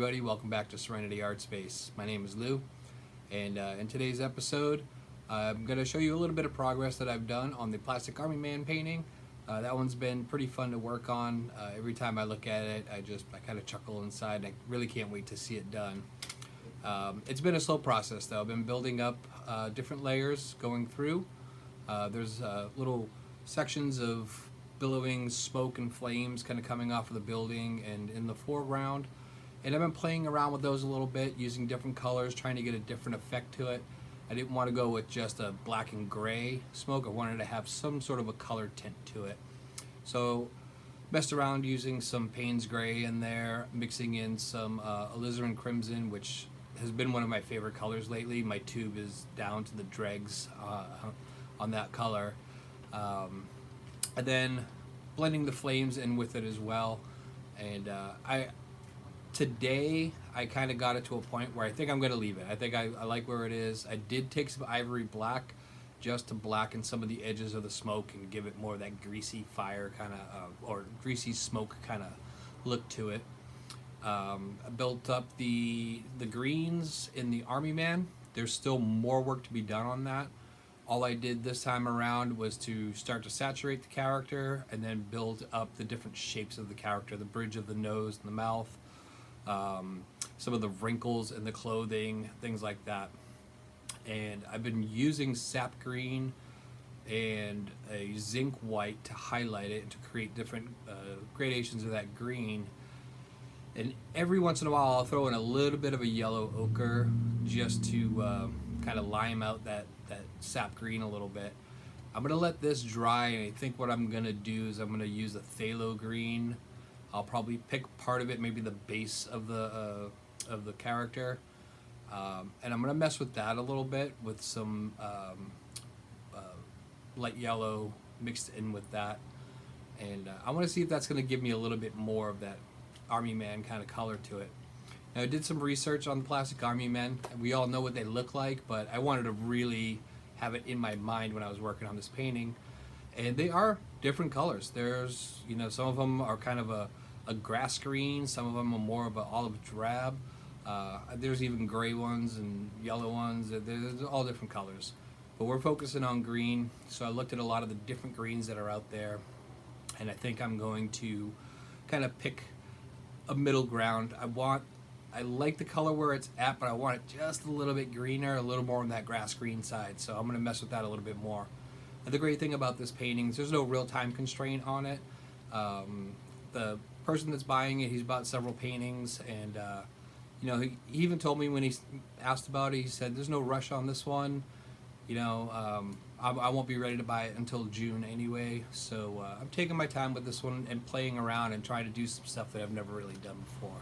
everybody, welcome back to Serenity Art Space. My name is Lou, and in today's episode I'm going to show you a little bit of progress that I've done on the Plastic Army Man painting. That one's been pretty fun to work on. Every time I look at it, I kind of chuckle inside, and I really can't wait to see it done. It's been a slow process though. I've been building up different layers going through. There's little sections of billowing smoke and flames kind of coming off of the building and in the foreground, and I've been playing around with those a little bit, using different colors, trying to get a different effect to it. I didn't want to go with just a black and gray smoke. I wanted to have some sort of a color tint to it, so messed around using some Payne's gray in there, mixing in some alizarin crimson, which has been one of my favorite colors lately. My tube is down to the dregs on that color. And then blending the flames in with it as well. And today I kind of got it to a point where I think I'm going to leave it. I think I like where it is. I did take some ivory black just to blacken some of the edges of the smoke and give it more of that greasy fire kind of, or greasy smoke kind of look to it. I built up the greens in the Army Man. There's still more work to be done on that. All I did this time around was to start to saturate the character and then build up the different shapes of the character, the bridge of the nose and the mouth, some of the wrinkles in the clothing, things like that. And I've been using sap green and a zinc white to highlight it and to create different gradations of that green. And every once in a while I'll throw in a little bit of a yellow ochre just to kind of lime out that sap green a little bit. I'm going to let this dry, and I think what I'm going to do is I'm going to use a phthalo green. I'll probably pick part of it, maybe the base of the character, and I'm going to mess with that a little bit with some light yellow mixed in with that, and I want to see if that's going to give me a little bit more of that Army Man kind of color to it. Now, I did some research on the Plastic Army Men. We all know what they look like, but I wanted to really have it in my mind when I was working on this painting. And they are different colors. There's, some of them are kind of a grass green, some of them are more of an olive drab. There's even gray ones and yellow ones. There's all different colors. But we're focusing on green, so I looked at a lot of the different greens that are out there, and I think I'm going to kind of pick a middle ground. I like the color where it's at, but I want it just a little bit greener, a little more on that grass green side. So I'm going to mess with that a little bit more. And the great thing about this painting is there's no real time constraint on it. The person that's buying it, he's bought several paintings, and he even told me when he asked about it, he said there's no rush on this one. I won't be ready to buy it until June anyway. So I'm taking my time with this one and playing around and trying to do some stuff that I've never really done before.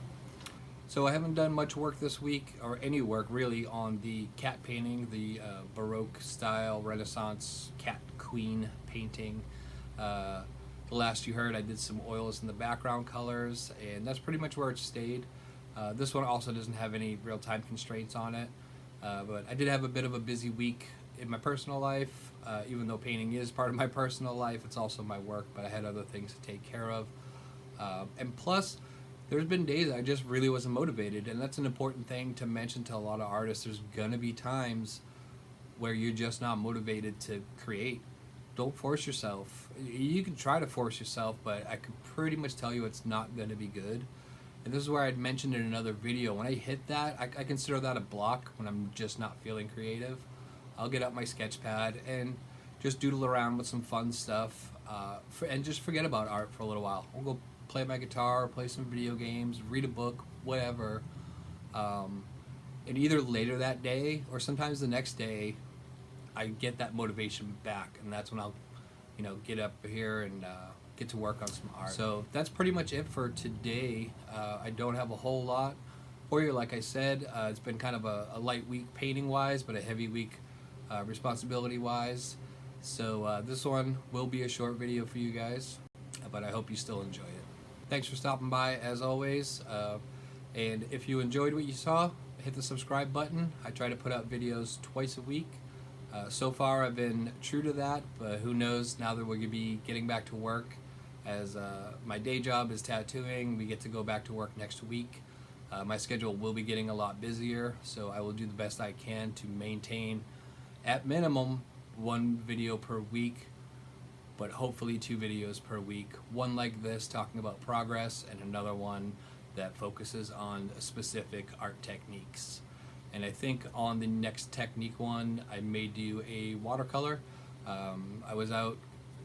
So I haven't done much work this week, or any work really, on the cat painting, the Baroque style Renaissance cat queen painting. The last you heard, I did some oils in the background colors, and that's pretty much where it stayed. This one also doesn't have any real time constraints on it, but I did have a bit of a busy week in my personal life. Even though painting is part of my personal life, it's also my work, but I had other things to take care of. And plus, there's been days I just really wasn't motivated, and that's an important thing to mention to a lot of artists. There's gonna be times where you're just not motivated to create. Don't force yourself. You can try to force yourself, but I can pretty much tell you it's not gonna be good. And this is where I'd mentioned in another video, when I hit that, I consider that a block when I'm just not feeling creative. I'll get out my sketch pad and just doodle around with some fun stuff, and just forget about art for a little while. I'll go play my guitar, play some video games, read a book, whatever. And either later that day or sometimes the next day, I get that motivation back, and that's when I'll, get up here and get to work on some art. So that's pretty much it for today. I don't have a whole lot for you. Like I said, it's been kind of a light week painting-wise, but a heavy week responsibility-wise. So this one will be a short video for you guys, but I hope you still enjoy it. Thanks for stopping by, as always, and if you enjoyed what you saw, hit the subscribe button. I try to put out videos twice a week. So far I've been true to that, but who knows, now that we're going to be getting back to work, as my day job is tattooing, we get to go back to work next week. My schedule will be getting a lot busier, so I will do the best I can to maintain, at minimum, 1 video per week, but hopefully 2 videos per week. One like this talking about progress, and another one that focuses on specific art techniques. And I think on the next technique one, I may do a watercolor. I was out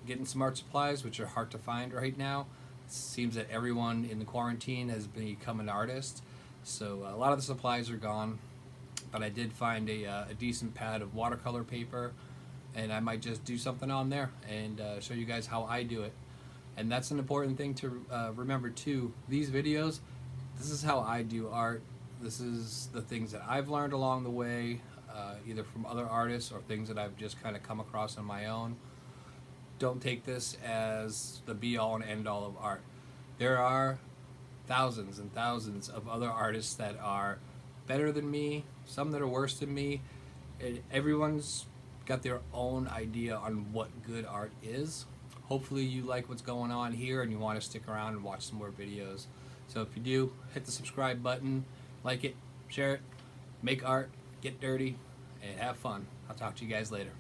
getting some art supplies, which are hard to find right now. It seems that everyone in the quarantine has become an artist, so a lot of the supplies are gone. But I did find a decent pad of watercolor paper, and I might just do something on there and show you guys how I do it. And that's an important thing to remember too. These videos, this is how I do art. This is the things that I've learned along the way, either from other artists or things that I've just kind of come across on my own. Don't take this as the be-all and end-all of art. There are thousands and thousands of other artists that are better than me, some that are worse than me. Everyone's got their own idea on what good art is. Hopefully you like what's going on here and you want to stick around and watch some more videos. So if you do, hit the subscribe button, like it, share it, make art, get dirty, and have fun. I'll talk to you guys later.